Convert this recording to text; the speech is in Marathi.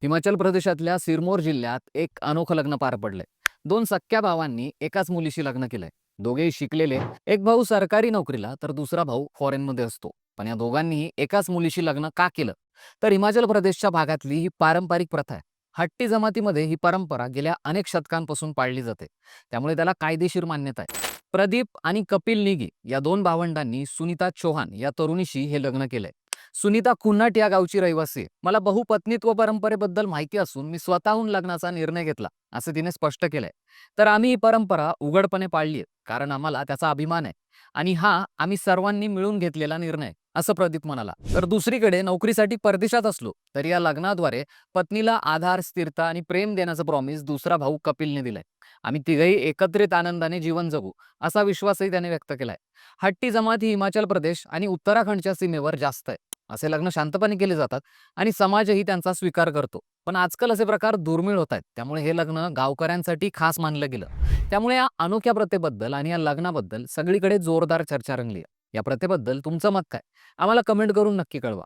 हिमाचल प्रदेशातल्या सिरमौर जिल्ह्यात एक अनोखं लग्न पार पडलंय. दोन सख्ख्या भावांनी एकाच मुलीशी लग्न केलंय. दोघेही शिकलेले. एक भाऊ सरकारी नोकरीला तर दुसरा भाऊ फॉरेनमध्ये असतो. पण या दोघांनीही एकाच मुलीशी लग्न का केलं? तर हिमाचल प्रदेशच्या भागातली ही पारंपरिक प्रथा आहे. हट्टी जमातीमध्ये ही परंपरा गेल्या अनेक शतकांपासून पाळली जाते. त्यामुळे त्याला कायदेशीर मान्यता आहे. प्रदीप आणि कपिल निगी या दोन भावंडांनी सुनीता चौहान या तरुणीशी हे लग्न केलंय. सुनीता कुन्हाट या गावची रहिवासी आहे. मला बहुपत्नीत्व परंपरेबद्दल माहिती असून मी स्वतःहून लग्नाचा निर्णय घेतला, असं तिने स्पष्ट केलंय. तर आम्ही ही परंपरा उघडपणे पाळली आहे, कारण आम्हाला त्याचा अभिमान आहे आणि हा आम्ही सर्वांनी मिळून घेतलेला निर्णय आहे, असं प्रदीप म्हणाला. तर दुसरीकडे नोकरीसाठी परदेशात असलो तरी या लग्नाद्वारे पत्नीला आधार, स्थिरता आणि प्रेम देण्याचं प्रॉमिस दुसरा भाऊ कपिलने दिलंय. आम्ही तिघही एकत्रित आनंदाने जीवन जगू, असा विश्वासही त्याने व्यक्त केलाय. हट्टी जमात ही हिमाचल प्रदेश आणि उत्तराखंडच्या सीमेवर जास्त आहे. असे लग्न शांतपणे केले जातात आणि समाजही त्यांचा स्वीकार करतो. पण आजकाल असे प्रकार दुर्मिळ होत आहेत. त्यामुळे हे लग्न गावकऱ्यांसाठी खास मानलं गेलं. त्यामुळे या अनोख्या प्रथेबद्दल आणि या लग्नाबद्दल सगळीकडे जोरदार चर्चा रंगली आहे. या प्रथेबद्दल तुमचं मत काय? आम्हाला कमेंट करून नक्की कळवा.